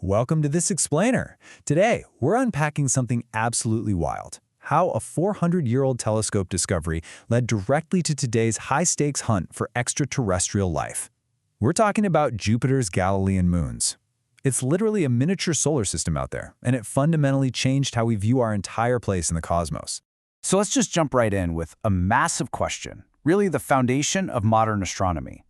Welcome to this explainer. Today, we're unpacking something absolutely wild. How a 400-year-old telescope discovery led directly to today's high-stakes hunt for extraterrestrial life. We're talking about Jupiter's Galilean moons. It's literally a miniature solar system out there, and it fundamentally changed how we view our entire place in the cosmos. So let's just jump right in with a massive question, really the foundation of modern astronomy.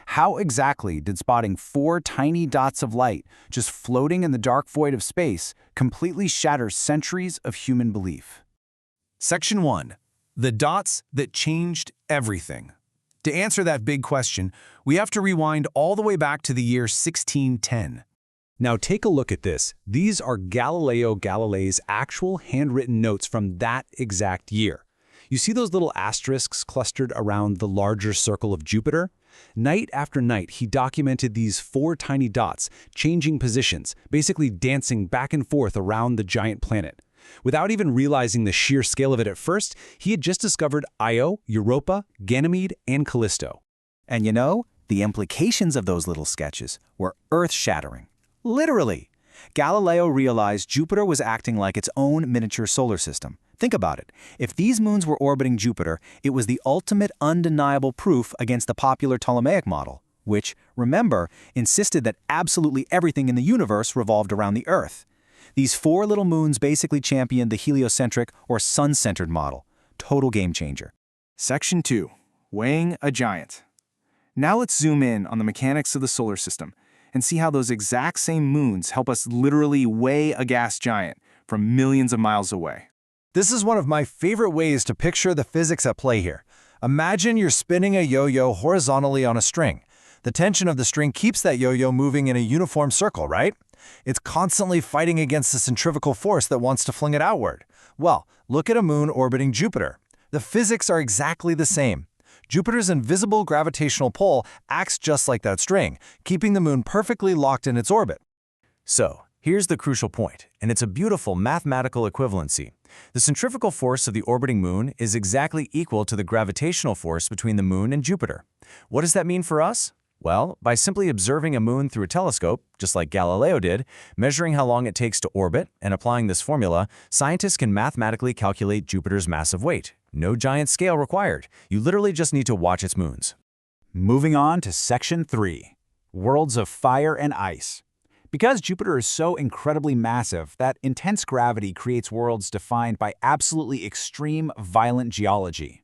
How exactly did spotting 4 tiny dots of light just floating in the dark void of space completely shatter centuries of human belief? Section 1. The dots that changed everything. To answer that big question, we have to rewind all the way back to the year 1610. Now take a look at this. These are Galileo Galilei's actual handwritten notes from that exact year. You see those little asterisks clustered around the larger circle of Jupiter? Night after night, he documented these 4 tiny dots, changing positions, basically dancing back and forth around the giant planet. Without even realizing the sheer scale of it at first, he had just discovered Io, Europa, Ganymede, and Callisto. And you know, the implications of those little sketches were earth-shattering. Literally. Galileo realized Jupiter was acting like its own miniature solar system. Think about it. If these moons were orbiting Jupiter, it was the ultimate undeniable proof against the popular Ptolemaic model, which, remember, insisted that absolutely everything in the universe revolved around the Earth. These 4 little moons basically championed the heliocentric or sun-centered model. Total game changer. Section 2. Weighing a giant. Now let's zoom in on the mechanics of the solar system and see how those exact same moons help us literally weigh a gas giant from millions of miles away. This is one of my favorite ways to picture the physics at play here. Imagine you're spinning a yo-yo horizontally on a string. The tension of the string keeps that yo-yo moving in a uniform circle, right? It's constantly fighting against the centrifugal force that wants to fling it outward. Well, look at a moon orbiting Jupiter. The physics are exactly the same. Jupiter's invisible gravitational pull acts just like that string, keeping the moon perfectly locked in its orbit. So, here's the crucial point, and it's a beautiful mathematical equivalency. The centrifugal force of the orbiting moon is exactly equal to the gravitational force between the moon and Jupiter. What does that mean for us? Well, by simply observing a moon through a telescope, just like Galileo did, measuring how long it takes to orbit, and applying this formula, scientists can mathematically calculate Jupiter's massive weight. No giant scale required. You literally just need to watch its moons. Moving on to Section 3. Worlds of fire and ice. Because Jupiter is so incredibly massive, that intense gravity creates worlds defined by absolutely extreme, violent geology.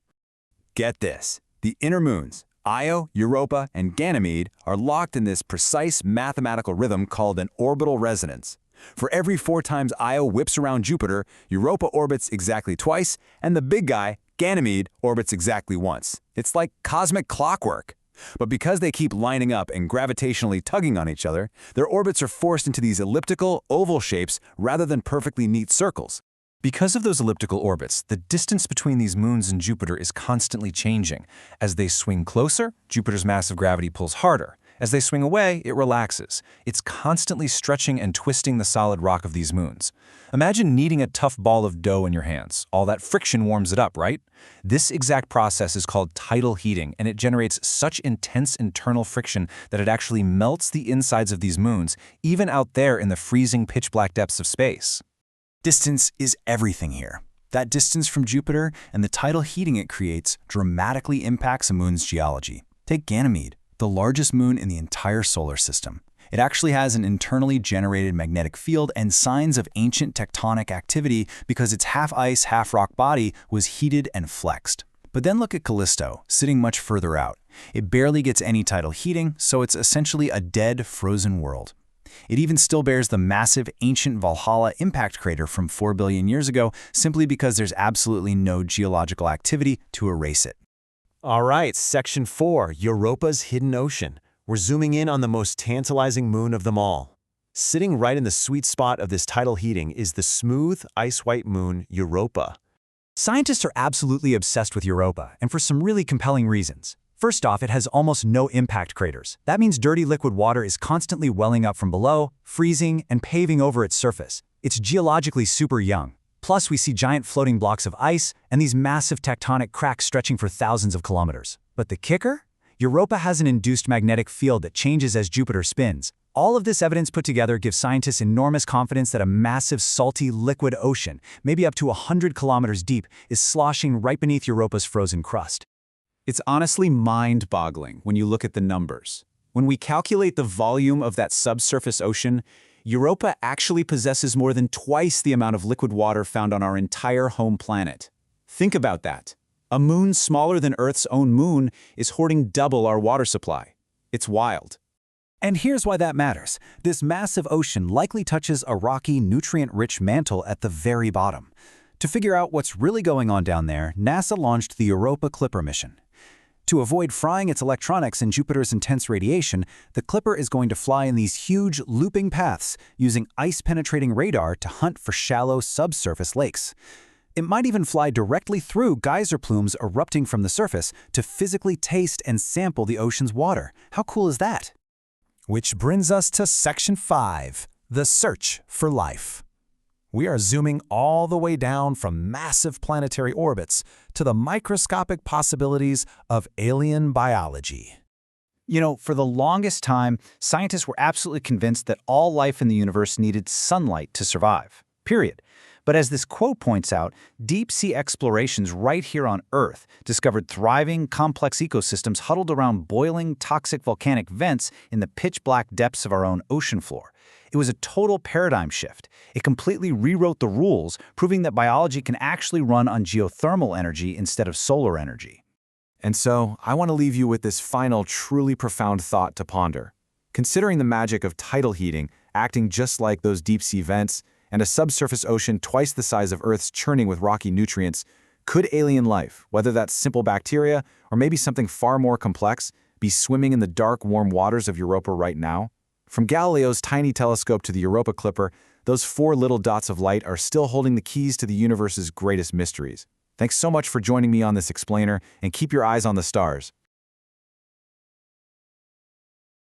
Get this. The inner moons, Io, Europa, and Ganymede, are locked in this precise mathematical rhythm called an orbital resonance. For every 4 times Io whips around Jupiter, Europa orbits exactly twice, and the big guy, Ganymede, orbits exactly once. It's like cosmic clockwork. But because they keep lining up and gravitationally tugging on each other, their orbits are forced into these elliptical, oval shapes rather than perfectly neat circles. Because of those elliptical orbits, the distance between these moons and Jupiter is constantly changing. As they swing closer, Jupiter's massive gravity pulls harder. As they swing away, it relaxes. It's constantly stretching and twisting the solid rock of these moons. Imagine kneading a tough ball of dough in your hands. All that friction warms it up, right? This exact process is called tidal heating, and it generates such intense internal friction that it actually melts the insides of these moons, even out there in the freezing pitch-black depths of space. Distance is everything here. That distance from Jupiter and the tidal heating it creates dramatically impacts a moon's geology. Take Ganymede, the largest moon in the entire solar system. It actually has an internally generated magnetic field and signs of ancient tectonic activity because its half-ice, half-rock body was heated and flexed. But then look at Callisto, sitting much further out. It barely gets any tidal heating, so it's essentially a dead, frozen world. It even still bears the massive ancient Valhalla impact crater from 4 billion years ago simply because there's absolutely no geological activity to erase it. All right, Section 4, Europa's hidden ocean. We're zooming in on the most tantalizing moon of them all. Sitting right in the sweet spot of this tidal heating is the smooth, ice-white moon Europa. Scientists are absolutely obsessed with Europa, and for some really compelling reasons. First off, it has almost no impact craters. That means dirty liquid water is constantly welling up from below, freezing, and paving over its surface. It's geologically super young. Plus, we see giant floating blocks of ice and these massive tectonic cracks stretching for thousands of kilometers. But the kicker? Europa has an induced magnetic field that changes as Jupiter spins. All of this evidence put together gives scientists enormous confidence that a massive salty liquid ocean, maybe up to 100 kilometers deep, is sloshing right beneath Europa's frozen crust. It's honestly mind-boggling when you look at the numbers. When we calculate the volume of that subsurface ocean, Europa actually possesses more than twice the amount of liquid water found on our entire home planet. Think about that. A moon smaller than Earth's own moon is hoarding double our water supply. It's wild. And here's why that matters. This massive ocean likely touches a rocky, nutrient-rich mantle at the very bottom. To figure out what's really going on down there, NASA launched the Europa Clipper mission. To avoid frying its electronics in Jupiter's intense radiation, the Clipper is going to fly in these huge, looping paths using ice-penetrating radar to hunt for shallow subsurface lakes. It might even fly directly through geyser plumes erupting from the surface to physically taste and sample the ocean's water. How cool is that? Which brings us to Section 5, the search for life. We are zooming all the way down from massive planetary orbits to the microscopic possibilities of alien biology. You know, for the longest time, scientists were absolutely convinced that all life in the universe needed sunlight to survive, period. But as this quote points out, deep-sea explorations right here on Earth discovered thriving, complex ecosystems huddled around boiling, toxic volcanic vents in the pitch-black depths of our own ocean floor. It was a total paradigm shift. It completely rewrote the rules, proving that biology can actually run on geothermal energy instead of solar energy. And so, I want to leave you with this final, truly profound thought to ponder. Considering the magic of tidal heating, acting just like those deep-sea vents, and a subsurface ocean twice the size of Earth's churning with rocky nutrients, could alien life, whether that's simple bacteria or maybe something far more complex, be swimming in the dark, warm waters of Europa right now? From Galileo's tiny telescope to the Europa Clipper, those 4 little dots of light are still holding the keys to the universe's greatest mysteries. Thanks so much for joining me on this explainer, and keep your eyes on the stars.